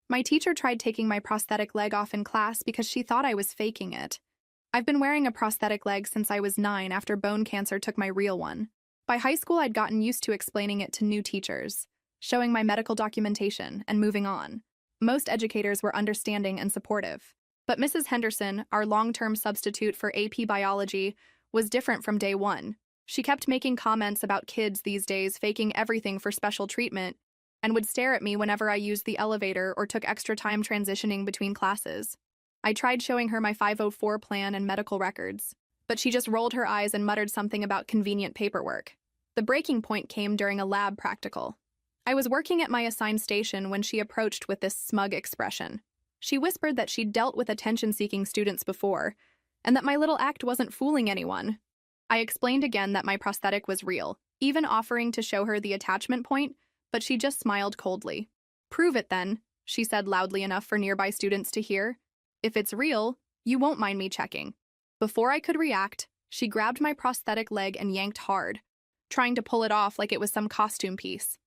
My teacher tried taking my prosthetic leg off in class because she thought I was faking it. I've been wearing a prosthetic leg since I was 9 after bone cancer took my real one. By high school, I'd gotten used to explaining it to new teachers, showing my medical documentation, and moving on. Most educators were understanding and supportive. But Mrs. Henderson, our long-term substitute for AP Biology, was different from day one. She kept making comments about kids these days faking everything for special treatment and would stare at me whenever I used the elevator or took extra time transitioning between classes. I tried showing her my 504 plan and medical records, but she just rolled her eyes and muttered something about convenient paperwork. The breaking point came during a lab practical. I was working at my assigned station when she approached with this smug expression. She whispered that she'd dealt with attention-seeking students before, and that my little act wasn't fooling anyone. I explained again that my prosthetic was real, even offering to show her the attachment point, but she just smiled coldly. "Prove it then," she said loudly enough for nearby students to hear. "If it's real, you won't mind me checking." Before I could react, she grabbed my prosthetic leg and yanked hard, trying to pull it off like it was some costume piece.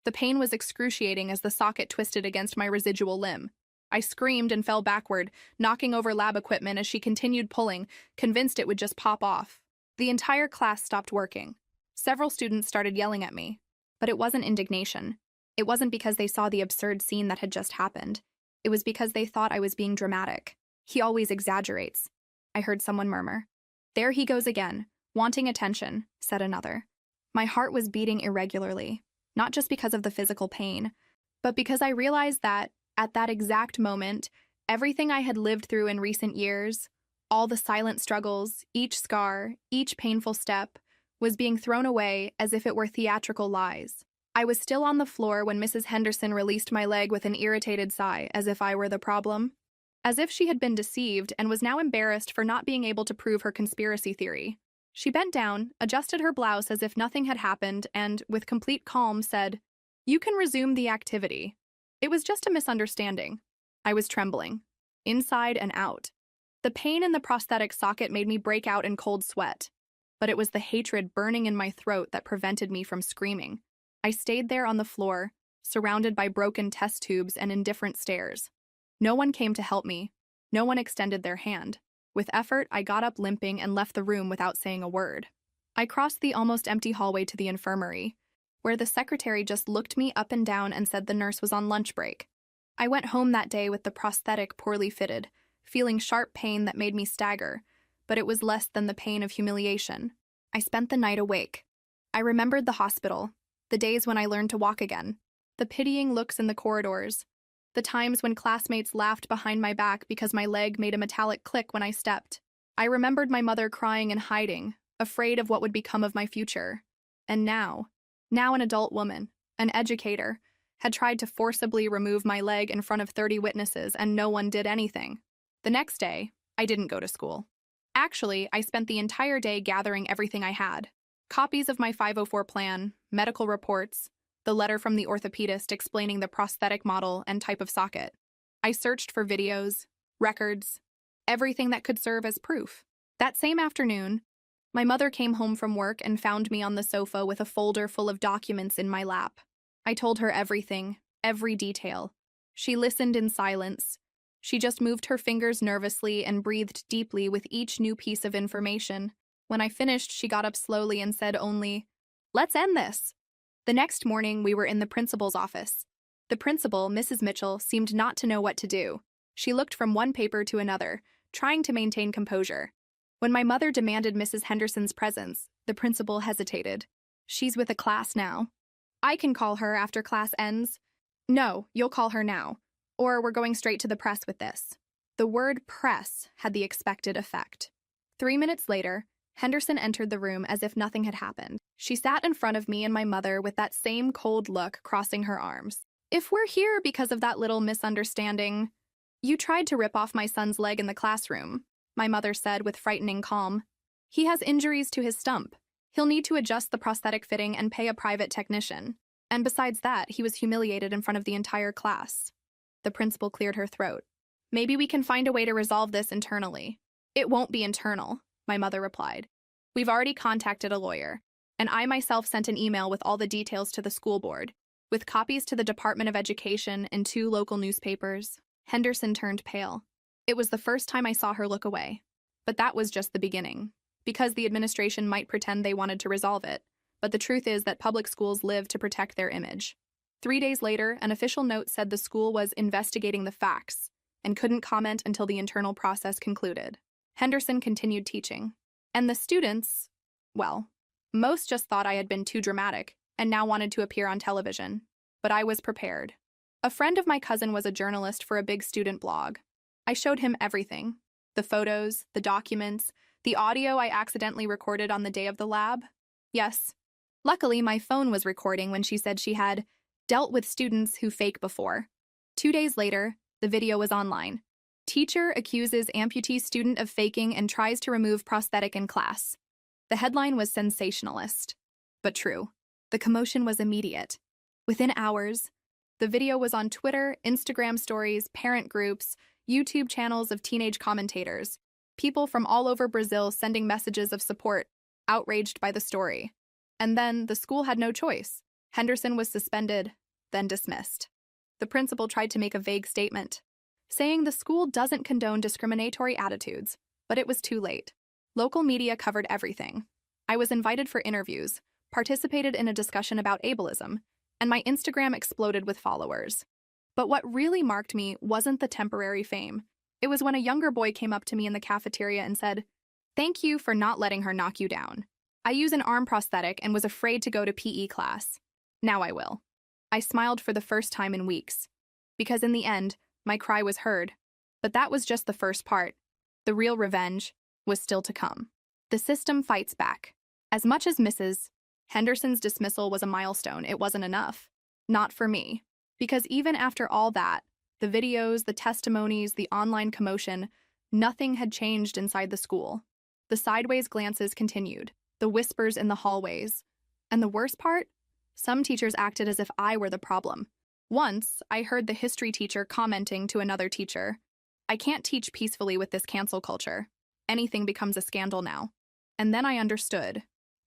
The pain was excruciating as the socket twisted against my residual limb. I screamed and fell backward, knocking over lab equipment as she continued pulling, convinced it would just pop off. The entire class stopped working. Several students started yelling at me. But it wasn't indignation. It wasn't because they saw the absurd scene that had just happened. It was because they thought I was being dramatic. "He always exaggerates," I heard someone murmur. "There he goes again, wanting attention," said another. My heart was beating irregularly, not just because of the physical pain, but because I realized that, at that exact moment, everything I had lived through in recent years, all the silent struggles, each scar, each painful step, was being thrown away as if it were theatrical lies. I was still on the floor when Mrs. Henderson released my leg with an irritated sigh, as if I were the problem. As if she had been deceived and was now embarrassed for not being able to prove her conspiracy theory. She bent down, adjusted her blouse as if nothing had happened, and, with complete calm, said, "You can resume the activity. It was just a misunderstanding." I was trembling, inside and out. The pain in the prosthetic socket made me break out in cold sweat. But it was the hatred burning in my throat that prevented me from screaming. I stayed there on the floor, surrounded by broken test tubes and indifferent stares. No one came to help me. No one extended their hand. With effort, I got up limping and left the room without saying a word. I crossed the almost empty hallway to the infirmary, where the secretary just looked me up and down and said the nurse was on lunch break. I went home that day with the prosthetic poorly fitted, feeling sharp pain that made me stagger, but it was less than the pain of humiliation. I spent the night awake. I remembered the hospital, the days when I learned to walk again, the pitying looks in the corridors, the times when classmates laughed behind my back because my leg made a metallic click when I stepped. I remembered my mother crying and hiding, afraid of what would become of my future. And now an adult woman, an educator, had tried to forcibly remove my leg in front of 30 witnesses and no one did anything. The next day, I didn't go to school. Actually, I spent the entire day gathering everything I had. Copies of my 504 plan, medical reports, the letter from the orthopedist explaining the prosthetic model and type of socket. I searched for videos, records, everything that could serve as proof. That same afternoon, my mother came home from work and found me on the sofa with a folder full of documents in my lap. I told her everything, every detail. She listened in silence. She just moved her fingers nervously and breathed deeply with each new piece of information. When I finished, she got up slowly and said only, "Let's end this." The next morning, we were in the principal's office. The principal, Mrs. Mitchell, seemed not to know what to do. She looked from one paper to another, trying to maintain composure. When my mother demanded Mrs. Henderson's presence, the principal hesitated. "She's with a class now. I can call her after class ends." "No, you'll call her now. Or we're going straight to the press with this." The word press had the expected effect. 3 minutes later, Henderson entered the room as if nothing had happened. She sat in front of me and my mother with that same cold look crossing her arms. "If we're here because of that little misunderstanding, you tried to rip off my son's leg in the classroom," my mother said with frightening calm. "He has injuries to his stump. He'll need to adjust the prosthetic fitting and pay a private technician. And besides that, he was humiliated in front of the entire class." The principal cleared her throat. "Maybe we can find a way to resolve this internally." "It won't be internal," my mother replied. "We've already contacted a lawyer, and I myself sent an email with all the details to the school board. With copies to the Department of Education and 2 local newspapers, Henderson turned pale. It was the first time I saw her look away. But that was just the beginning. Because the administration might pretend they wanted to resolve it, but the truth is that public schools live to protect their image. 3 days later, an official note said the school was investigating the facts and couldn't comment until the internal process concluded. Henderson continued teaching. And the students, well, most just thought I had been too dramatic and now wanted to appear on television. But I was prepared. A friend of my cousin was a journalist for a big student blog. I showed him everything. The photos, the documents, the audio I accidentally recorded on the day of the lab. Yes. Luckily, my phone was recording when she said she had dealt with students who fake before. 2 days later, the video was online. Teacher accuses amputee student of faking and tries to remove prosthetic in class. The headline was sensationalist, but true. The commotion was immediate. Within hours, the video was on Twitter, Instagram stories, parent groups, YouTube channels of teenage commentators, people from all over Brazil sending messages of support, outraged by the story. And then the school had no choice. Henderson was suspended, then dismissed. The principal tried to make a vague statement, saying the school doesn't condone discriminatory attitudes, but it was too late. Local media covered everything. I was invited for interviews, participated in a discussion about ableism, and my Instagram exploded with followers. But what really marked me wasn't the temporary fame. It was when a younger boy came up to me in the cafeteria and said, "Thank you for not letting her knock you down. I use an arm prosthetic and was afraid to go to PE class. Now I will." I smiled for the first time in weeks, because in the end, my cry was heard. But that was just the first part. The real revenge was still to come. The system fights back. As much as Mrs. Henderson's dismissal was a milestone, it wasn't enough. Not for me. Because even after all that, the videos, the testimonies, the online commotion, nothing had changed inside the school. The sideways glances continued, the whispers in the hallways. And the worst part? Some teachers acted as if I were the problem. Once, I heard the history teacher commenting to another teacher, "I can't teach peacefully with this cancel culture. Anything becomes a scandal now." And then I understood.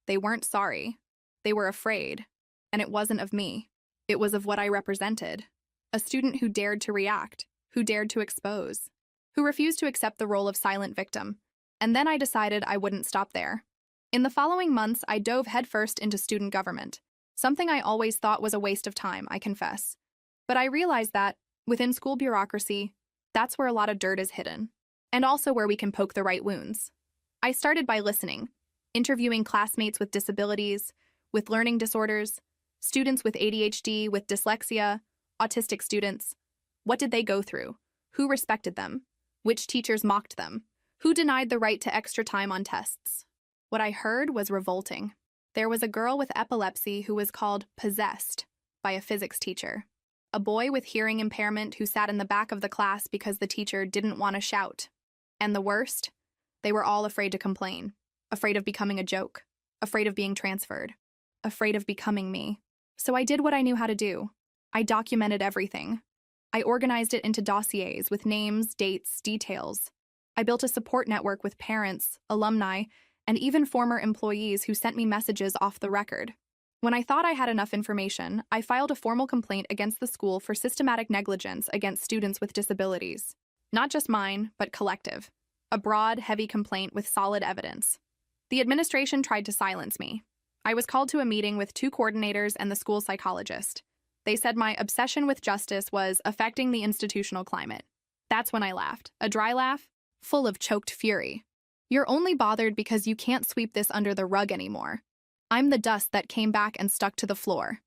They weren't sorry. They were afraid. And it wasn't of me. It was of what I represented. A student who dared to react, who dared to expose, who refused to accept the role of silent victim. And then I decided I wouldn't stop there. In the following months, I dove headfirst into student government, something I always thought was a waste of time, I confess. But I realized that, within school bureaucracy, that's where a lot of dirt is hidden, and also where we can poke the right wounds. I started by listening, interviewing classmates with disabilities, with learning disorders, students with ADHD, with dyslexia, autistic students. What did they go through? Who respected them? Which teachers mocked them? Who denied the right to extra time on tests? What I heard was revolting. There was a girl with epilepsy who was called possessed by a physics teacher. A boy with hearing impairment who sat in the back of the class because the teacher didn't want to shout. And the worst? They were all afraid to complain, afraid of becoming a joke, afraid of being transferred, afraid of becoming me. So I did what I knew how to do. I documented everything. I organized it into dossiers with names, dates, details. I built a support network with parents, alumni, and even former employees who sent me messages off the record. When I thought I had enough information, I filed a formal complaint against the school for systematic negligence against students with disabilities. Not just mine, but collective. A broad, heavy complaint with solid evidence. The administration tried to silence me. I was called to a meeting with 2 coordinators and the school psychologist. They said my obsession with justice was affecting the institutional climate. That's when I laughed, a dry laugh, full of choked fury. You're only bothered because you can't sweep this under the rug anymore. I'm the dust that came back and stuck to the floor.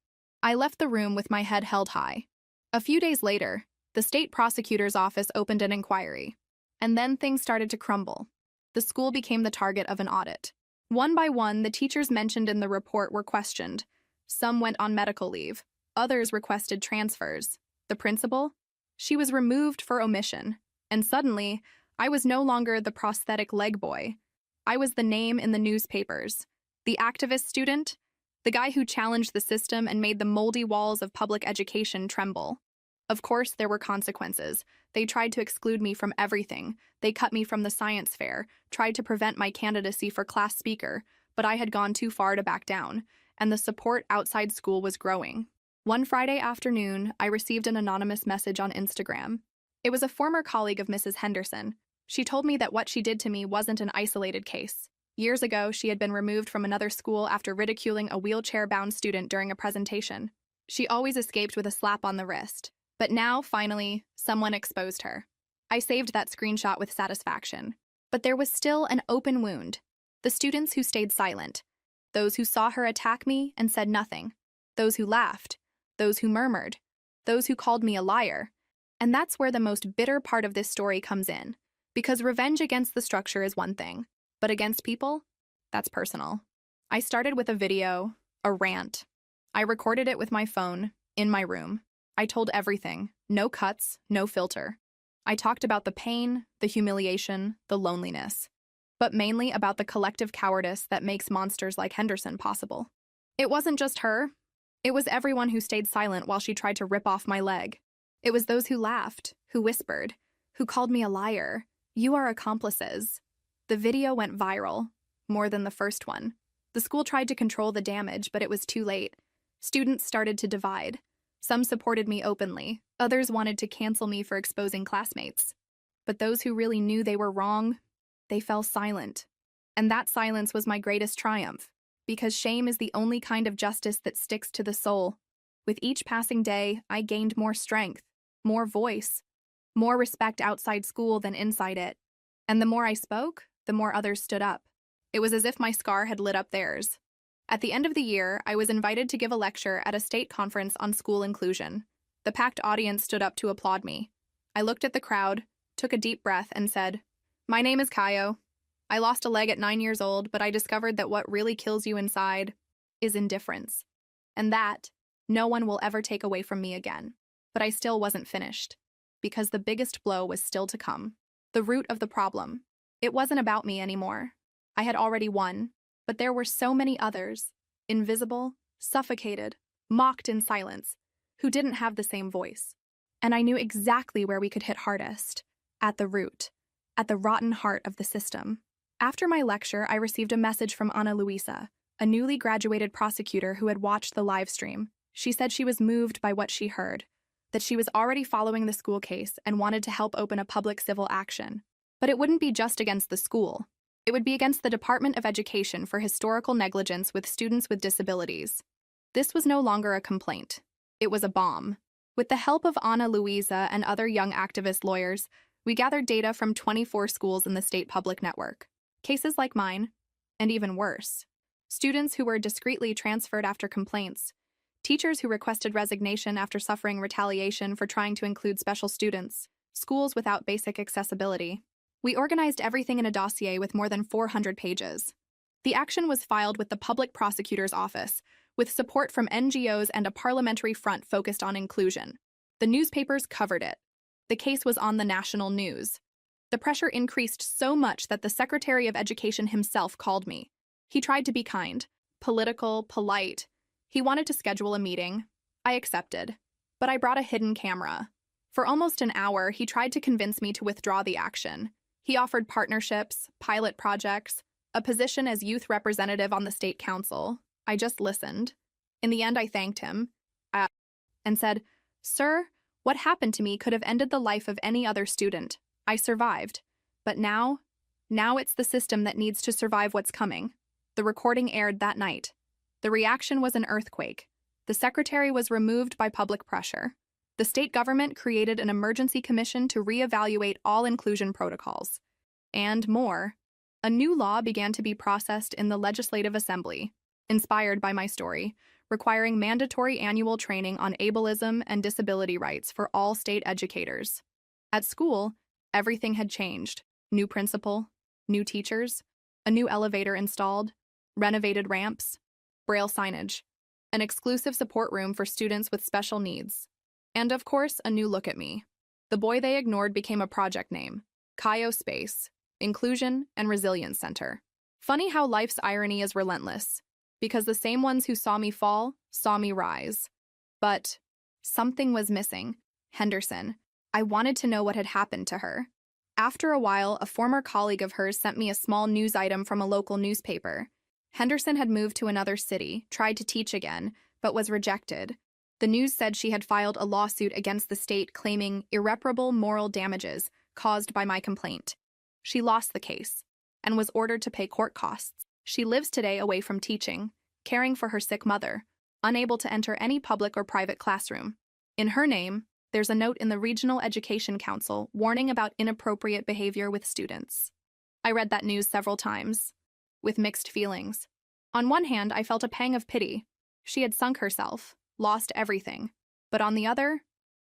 I left the room with my head held high. A few days later, the state prosecutor's office opened an inquiry. And then things started to crumble. The school became the target of an audit. One by one, the teachers mentioned in the report were questioned. Some went on medical leave. Others requested transfers. The principal? She was removed for omission. And suddenly, I was no longer the prosthetic leg boy. I was the name in the newspapers. The activist student? The guy who challenged the system and made the moldy walls of public education tremble. Of course, there were consequences. They tried to exclude me from everything. They cut me from the science fair, tried to prevent my candidacy for class speaker, but I had gone too far to back down, and the support outside school was growing. One Friday afternoon, I received an anonymous message on Instagram. It was a former colleague of Mrs. Henderson. She told me that what she did to me wasn't an isolated case. Years ago, she had been removed from another school after ridiculing a wheelchair-bound student during a presentation. She always escaped with a slap on the wrist. But now, finally, someone exposed her. I saved that screenshot with satisfaction. But there was still an open wound. The students who stayed silent. Those who saw her attack me and said nothing. Those who laughed. Those who murmured. Those who called me a liar. And that's where the most bitter part of this story comes in. Because revenge against the structure is one thing, but against people, that's personal. I started with a video, a rant. I recorded it with my phone, in my room. I told everything, no cuts, no filter. I talked about the pain, the humiliation, the loneliness, but mainly about the collective cowardice that makes monsters like Henderson possible. It wasn't just her. It was everyone who stayed silent while she tried to rip off my leg. It was those who laughed, who whispered, who called me a liar. You are accomplices. The video went viral, more than the first one. The school tried to control the damage, but it was too late. Students started to divide. Some supported me openly. Others wanted to cancel me for exposing classmates. But those who really knew they were wrong, they fell silent. And that silence was my greatest triumph, because shame is the only kind of justice that sticks to the soul. With each passing day, I gained more strength, more voice, more respect outside school than inside it. And the more I spoke, the more others stood up. It was as if my scar had lit up theirs. At the end of the year, I was invited to give a lecture at a state conference on school inclusion. The packed audience stood up to applaud me. I looked at the crowd, took a deep breath, and said, "My name is Kayo. I lost a leg at 9 years old, but I discovered that what really kills you inside is indifference. And that no one will ever take away from me again." But I still wasn't finished, because the biggest blow was still to come. The root of the problem. It wasn't about me anymore. I had already won, but there were so many others, invisible, suffocated, mocked in silence, who didn't have the same voice. And I knew exactly where we could hit hardest, at the root, at the rotten heart of the system. After my lecture, I received a message from Ana Luisa, a newly graduated prosecutor who had watched the live stream. She said she was moved by what she heard, that she was already following the school case and wanted to help open a public civil action. But it wouldn't be just against the school. It would be against the Department of Education for historical negligence with students with disabilities. This was no longer a complaint. It was a bomb. With the help of Ana Luisa and other young activist lawyers, we gathered data from 24 schools in the state public network. Cases like mine, and even worse. Students who were discreetly transferred after complaints. Teachers who requested resignation after suffering retaliation for trying to include special students. Schools without basic accessibility. We organized everything in a dossier with more than 400 pages. The action was filed with the Public Prosecutor's Office, with support from NGOs and a parliamentary front focused on inclusion. The newspapers covered it. The case was on the national news. The pressure increased so much that the Secretary of Education himself called me. He tried to be kind, political, polite. He wanted to schedule a meeting. I accepted. But I brought a hidden camera. For almost an hour, he tried to convince me to withdraw the action. He offered partnerships, pilot projects, a position as youth representative on the state council. I just listened. In the end, I thanked him and said, "Sir, what happened to me could have ended the life of any other student. I survived. But now it's the system that needs to survive what's coming." The recording aired that night. The reaction was an earthquake. The secretary was removed by public pressure. The state government created an emergency commission to reevaluate all inclusion protocols. And more, a new law began to be processed in the Legislative Assembly, inspired by my story, requiring mandatory annual training on ableism and disability rights for all state educators. At school, everything had changed. New principal, new teachers, a new elevator installed, renovated ramps, braille signage, an exclusive support room for students with special needs. And of course, a new look at me. The boy they ignored became a project name, Kayo Space, Inclusion and Resilience Center. Funny how life's irony is relentless, because the same ones who saw me fall saw me rise. But something was missing. Henderson. I wanted to know what had happened to her. After a while, a former colleague of hers sent me a small news item from a local newspaper. Henderson had moved to another city, tried to teach again, but was rejected. The news said she had filed a lawsuit against the state claiming irreparable moral damages caused by my complaint. She lost the case and was ordered to pay court costs. She lives today away from teaching, caring for her sick mother, unable to enter any public or private classroom. In her name, there's a note in the Regional Education Council warning about inappropriate behavior with students. I read that news several times, with mixed feelings. On one hand, I felt a pang of pity. She had sunk herself, lost everything. But on the other,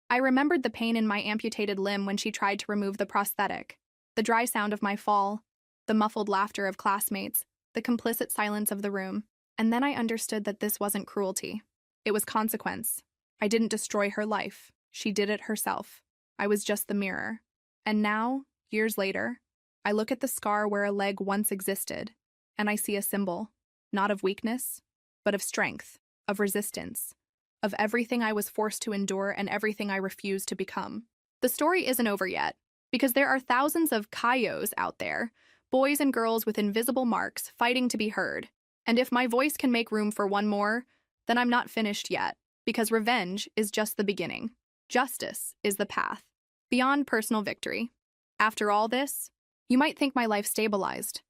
I remembered the pain in my amputated limb when she tried to remove the prosthetic, the dry sound of my fall, the muffled laughter of classmates, the complicit silence of the room. And then I understood that this wasn't cruelty. It was consequence. I didn't destroy her life. She did it herself. I was just the mirror. And now, years later, I look at the scar where a leg once existed, and I see a symbol, not of weakness, but of strength, of resistance, of everything I was forced to endure and everything I refused to become. The story isn't over yet, because there are thousands of Kayos out there, boys and girls with invisible marks fighting to be heard. And if my voice can make room for one more, then I'm not finished yet, because revenge is just the beginning. Justice is the path, beyond personal victory. After all this, you might think my life stabilized,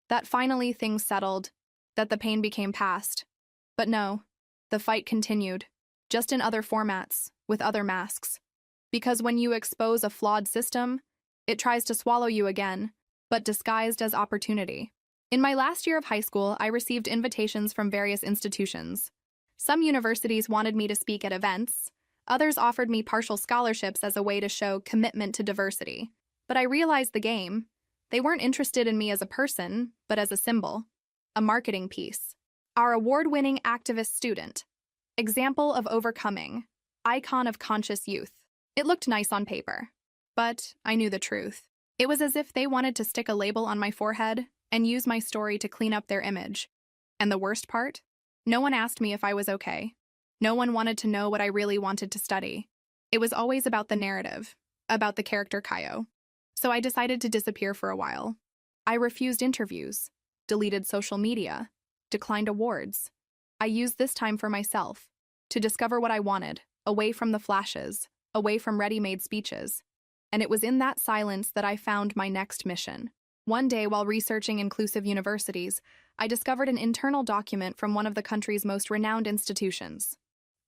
that finally things settled, that the pain became past. But no, the fight continued, just in other formats, with other masks. Because when you expose a flawed system, it tries to swallow you again, but disguised as opportunity. In my last year of high school, I received invitations from various institutions. Some universities wanted me to speak at events. Others offered me partial scholarships as a way to show commitment to diversity. But I realized the game. They weren't interested in me as a person, but as a symbol, a marketing piece. Our award-winning activist student, example of overcoming, icon of conscious youth. It looked nice on paper, but I knew the truth. It was as if they wanted to stick a label on my forehead and use my story to clean up their image. And the worst part? No one asked me if I was okay. No one wanted to know what I really wanted to study. It was always about the narrative, about the character Kaio. So I decided to disappear for a while. I refused interviews, deleted social media, declined awards. I used this time for myself, to discover what I wanted, away from the flashes, away from ready-made speeches. And it was in that silence that I found my next mission. One day, while researching inclusive universities, I discovered an internal document from one of the country's most renowned institutions.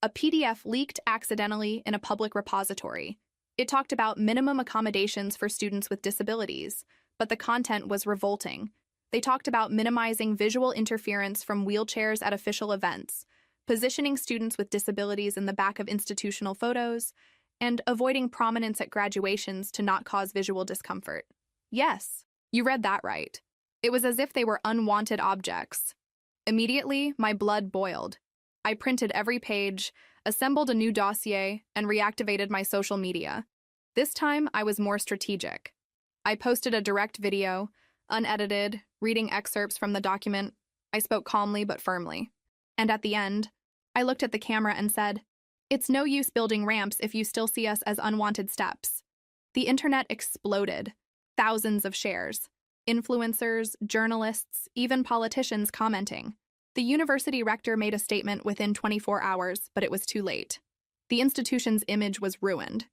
A PDF leaked accidentally in a public repository. It talked about minimum accommodations for students with disabilities, but the content was revolting. They talked about minimizing visual interference from wheelchairs at official events, positioning students with disabilities in the back of institutional photos, and avoiding prominence at graduations to not cause visual discomfort. Yes, you read that right. It was as if they were unwanted objects. Immediately, my blood boiled. I printed every page, assembled a new dossier, and reactivated my social media. This time, I was more strategic. I posted a direct video, unedited, reading excerpts from the document. I spoke calmly but firmly. And at the end, I looked at the camera and said, "It's no use building ramps if you still see us as unwanted steps." The internet exploded. Thousands of shares. Influencers, journalists, even politicians commenting. The university rector made a statement within 24 hours, but it was too late. The institution's image was ruined,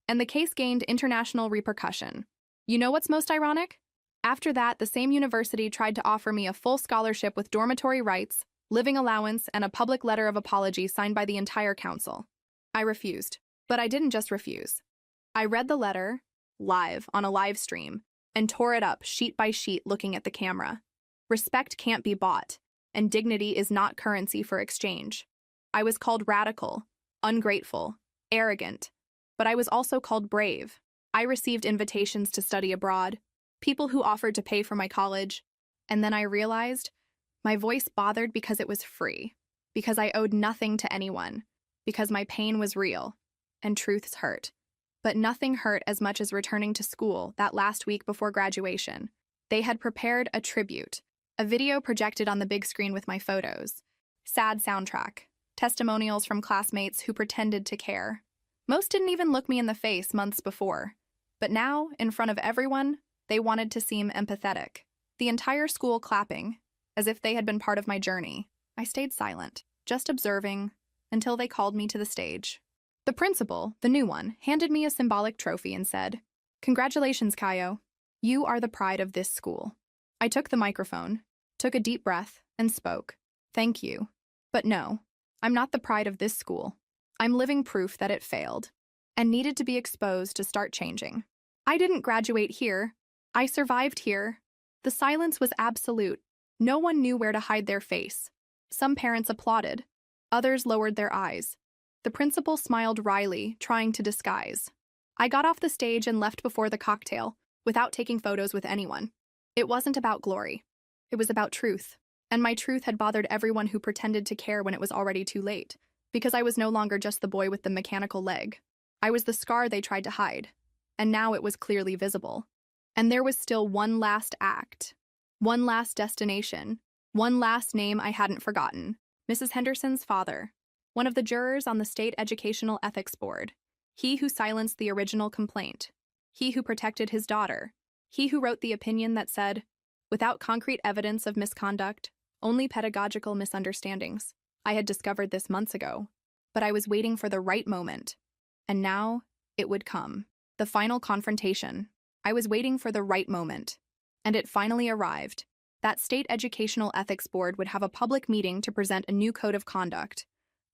and the case gained international repercussion. You know what's most ironic? After that, the same university tried to offer me a full scholarship with dormitory rights, living allowance, and a public letter of apology signed by the entire council. I refused. But I didn't just refuse. I read the letter, live, on a live stream, and tore it up sheet by sheet looking at the camera. Respect can't be bought, and dignity is not currency for exchange. I was called radical, ungrateful, arrogant, but I was also called brave. I received invitations to study abroad, people who offered to pay for my college, and then I realized my voice bothered because it was free, because I owed nothing to anyone, because my pain was real, and truths hurt. But nothing hurt as much as returning to school that last week before graduation. They had prepared a tribute, a video projected on the big screen with my photos, sad soundtrack, testimonials from classmates who pretended to care. Most didn't even look me in the face months before, but now, in front of everyone, they wanted to seem empathetic. The entire school clapping, as if they had been part of my journey. I stayed silent, just observing, until they called me to the stage. The principal, the new one, handed me a symbolic trophy and said, "Congratulations, Kaio. You are the pride of this school." I took the microphone, took a deep breath, and spoke. "Thank you. But no, I'm not the pride of this school. I'm living proof that it failed and needed to be exposed to start changing. I didn't graduate here. I survived here." The silence was absolute. No one knew where to hide their face. Some parents applauded. Others lowered their eyes. The principal smiled wryly, trying to disguise. I got off the stage and left before the cocktail, without taking photos with anyone. It wasn't about glory. It was about truth. And my truth had bothered everyone who pretended to care when it was already too late, because I was no longer just the boy with the mechanical leg. I was the scar they tried to hide, and now it was clearly visible. And there was still one last act, one last destination, one last name I hadn't forgotten: Mrs. Henderson's father, one of the jurors on the State Educational Ethics Board, he who silenced the original complaint, he who protected his daughter, he who wrote the opinion that said, "Without concrete evidence of misconduct, only pedagogical misunderstandings." I had discovered this months ago, but I was waiting for the right moment. And now, it would come. The final confrontation. I was waiting for the right moment. And it finally arrived. That State Educational Ethics Board would have a public meeting to present a new code of conduct,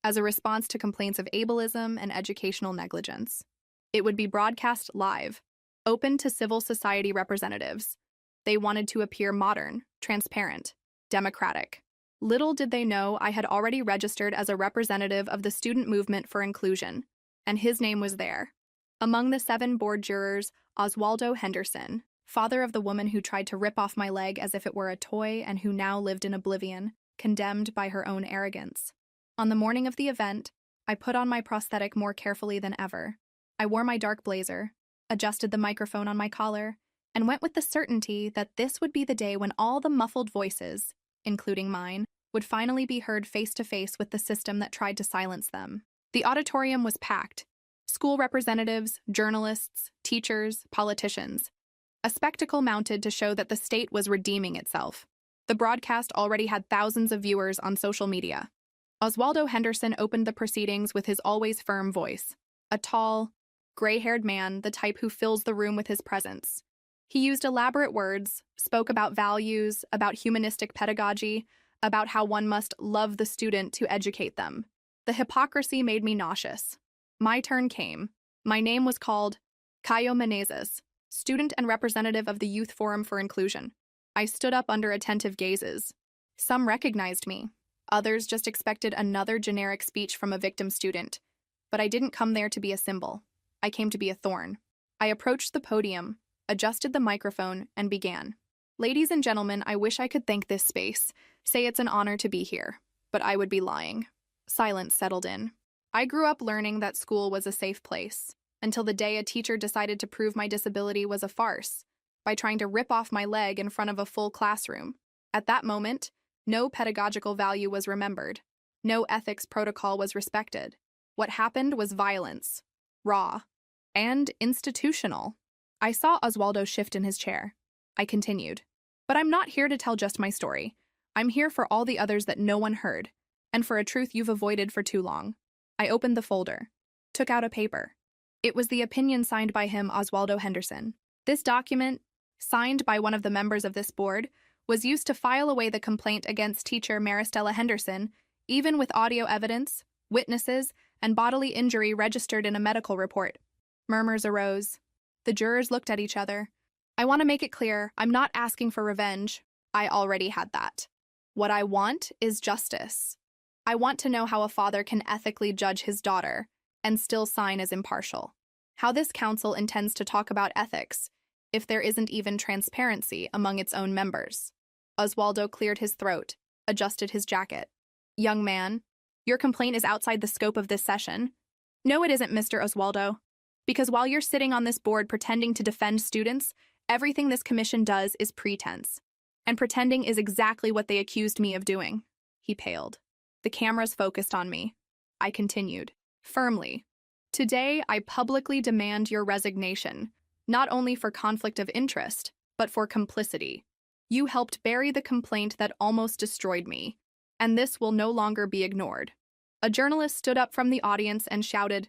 as a response to complaints of ableism and educational negligence. It would be broadcast live, open to civil society representatives. They wanted to appear modern, transparent, democratic. Little did they know I had already registered as a representative of the student movement for inclusion, and his name was there. Among the 7 board jurors, Oswaldo Henderson, father of the woman who tried to rip off my leg as if it were a toy and who now lived in oblivion, condemned by her own arrogance. On the morning of the event, I put on my prosthetic more carefully than ever. I wore my dark blazer, adjusted the microphone on my collar, and went with the certainty that this would be the day when all the muffled voices, including mine, would finally be heard face to face with the system that tried to silence them. The auditorium was packed. School representatives, journalists, teachers, politicians. A spectacle mounted to show that the state was redeeming itself. The broadcast already had thousands of viewers on social media. Oswaldo Henderson opened the proceedings with his always firm voice. A tall, gray-haired man, the type who fills the room with his presence. He used elaborate words, spoke about values, about humanistic pedagogy, about how one must love the student to educate them. The hypocrisy made me nauseous. My turn came. My name was called Kaio Menezes, student and representative of the Youth Forum for Inclusion. I stood up under attentive gazes. Some recognized me. Others just expected another generic speech from a victim student. But I didn't come there to be a symbol. I came to be a thorn. I approached the podium, adjusted the microphone, and began. "Ladies and gentlemen, I wish I could thank this space, say it's an honor to be here, but I would be lying." Silence settled in. I grew up learning that school was a safe place, until the day a teacher decided to prove my disability was a farce, by trying to rip off my leg in front of a full classroom. At that moment, no pedagogical value was remembered. No ethics protocol was respected. What happened was violence, raw, and institutional. I saw Oswaldo shift in his chair. I continued. "But I'm not here to tell just my story. I'm here for all the others that no one heard, and for a truth you've avoided for too long." I opened the folder, took out a paper. It was the opinion signed by him, Oswaldo Henderson. This document, signed by one of the members of this board, was used to file away the complaint against teacher Maristella Henderson, even with audio evidence, witnesses, and bodily injury registered in a medical report. Murmurs arose. The jurors looked at each other. I want to make it clear, I'm not asking for revenge. I already had that. What I want is justice. I want to know how a father can ethically judge his daughter and still sign as impartial. How this council intends to talk about ethics if there isn't even transparency among its own members. Oswaldo cleared his throat, adjusted his jacket. Young man, your complaint is outside the scope of this session. No, it isn't, Mr. Oswaldo. Because while you're sitting on this board pretending to defend students, everything this commission does is pretense. And pretending is exactly what they accused me of doing. He paled. The cameras focused on me. I continued, firmly. Today, I publicly demand your resignation, not only for conflict of interest, but for complicity. You helped bury the complaint that almost destroyed me, and this will no longer be ignored. A journalist stood up from the audience and shouted,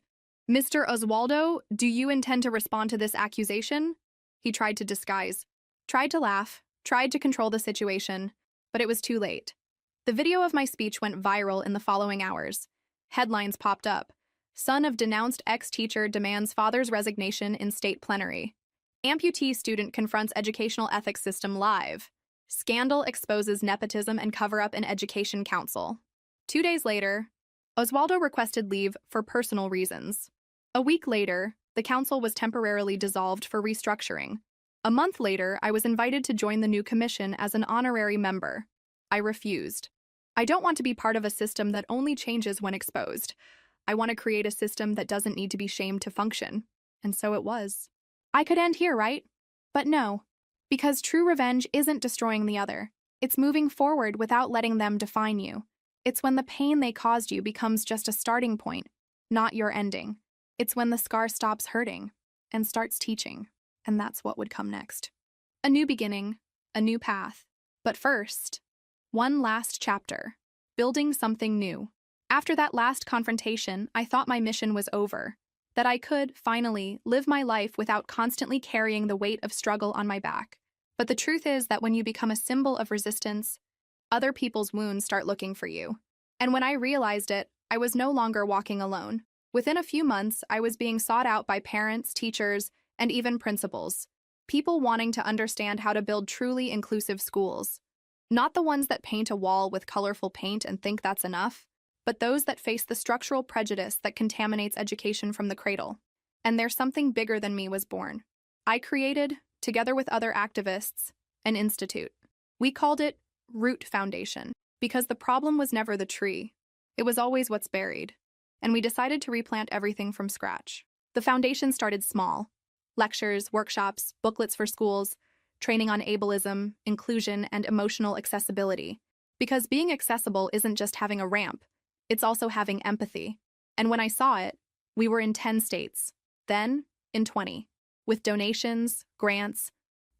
"Mr. Oswaldo, do you intend to respond to this accusation?" He tried to disguise, tried to laugh, tried to control the situation, but it was too late. The video of my speech went viral in the following hours. Headlines popped up. Son of denounced ex-teacher demands father's resignation in state plenary. Amputee student confronts educational ethics system live. Scandal exposes nepotism and cover-up in education council. 2 days later, Oswaldo requested leave for personal reasons. A week later, the council was temporarily dissolved for restructuring. A month later, I was invited to join the new commission as an honorary member. I refused. I don't want to be part of a system that only changes when exposed. I want to create a system that doesn't need to be shamed to function. And so it was. I could end here, right? But no. Because true revenge isn't destroying the other. It's moving forward without letting them define you. It's when the pain they caused you becomes just a starting point, not your ending. It's when the scar stops hurting and starts teaching. And that's what would come next. A new beginning, a new path. But first, one last chapter. Building something new. After that last confrontation, I thought my mission was over. That I could, finally, live my life without constantly carrying the weight of struggle on my back. But the truth is that when you become a symbol of resistance, other people's wounds start looking for you. And when I realized it, I was no longer walking alone. Within a few months, I was being sought out by parents, teachers, and even principals. People wanting to understand how to build truly inclusive schools. Not the ones that paint a wall with colorful paint and think that's enough, but those that face the structural prejudice that contaminates education from the cradle. And there's something bigger than me was born. I created, together with other activists, an institute. We called it Root Foundation, because the problem was never the tree. It was always what's buried. And we decided to replant everything from scratch. The foundation started small. Lectures, workshops, booklets for schools, training on ableism, inclusion, and emotional accessibility. Because being accessible isn't just having a ramp, it's also having empathy. And when I saw it, we were in 10 states, then in 20, with donations, grants,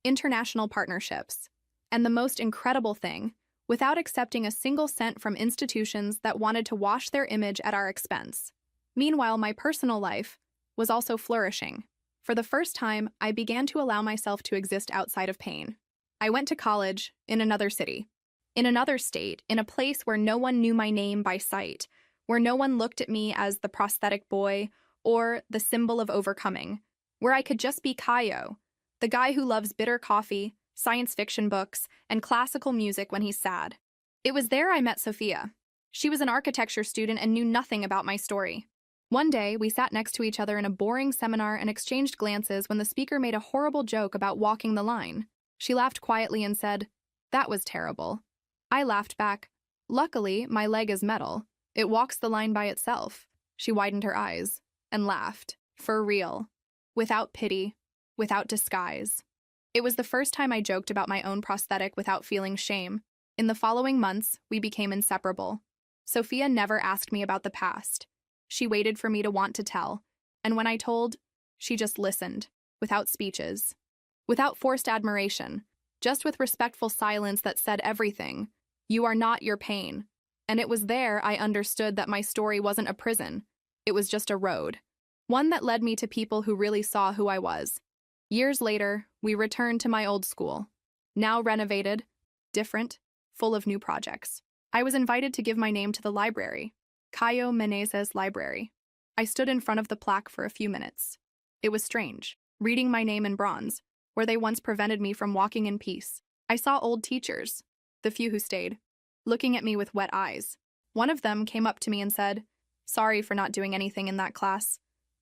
international partnerships. And the most incredible thing, without accepting a single cent from institutions that wanted to wash their image at our expense. Meanwhile, my personal life was also flourishing. For the first time, I began to allow myself to exist outside of pain. I went to college in another city, in another state, in a place where no one knew my name by sight, where no one looked at me as the prosthetic boy or the symbol of overcoming, where I could just be Caio, the guy who loves bitter coffee, science fiction books, and classical music when he's sad. It was there I met Sophia. She was an architecture student and knew nothing about my story. One day, we sat next to each other in a boring seminar and exchanged glances when the speaker made a horrible joke about walking the line. She laughed quietly and said, "That was terrible." I laughed back, "Luckily, my leg is metal. It walks the line by itself." She widened her eyes and laughed, for real, without pity, without disguise. It was the first time I joked about my own prosthetic without feeling shame. In the following months, we became inseparable. Sophia never asked me about the past. She waited for me to want to tell, and when I told, she just listened, without speeches, without forced admiration, just with respectful silence that said everything. "You are not your pain." And it was there I understood that my story wasn't a prison. It was just a road. One that led me to people who really saw who I was. Years later, we returned to my old school. Now renovated, different, full of new projects. I was invited to give my name to the library. Caio Menezes Library. I stood in front of the plaque for a few minutes. It was strange, reading my name in bronze, where they once prevented me from walking in peace. I saw old teachers, the few who stayed, looking at me with wet eyes. One of them came up to me and said, "Sorry for not doing anything in that class."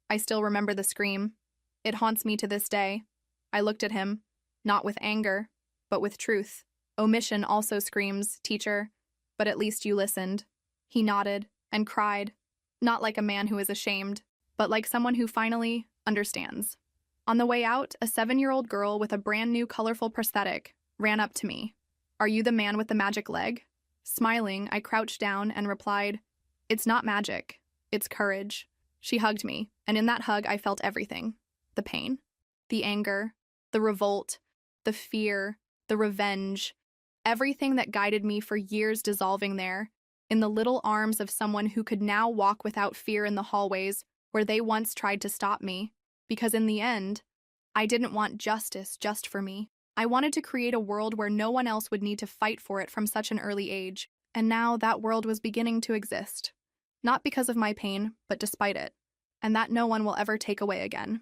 I still remember the scream. It haunts me to this day. I looked at him, not with anger, but with truth. Omission also screams, "Teacher, but at least you listened." He nodded and cried, not like a man who is ashamed, but like someone who finally understands. On the way out, a 7-year-old girl with a brand new colorful prosthetic ran up to me. "Are you the man with the magic leg?" Smiling, I crouched down and replied, "It's not magic, it's courage." She hugged me, and in that hug I felt everything. The pain, the anger, the revolt, the fear, the revenge, everything that guided me for years dissolving there, in the little arms of someone who could now walk without fear in the hallways where they once tried to stop me. Because in the end, I didn't want justice just for me. I wanted to create a world where no one else would need to fight for it from such an early age. And now that world was beginning to exist. Not because of my pain, but despite it. And that no one will ever take away again.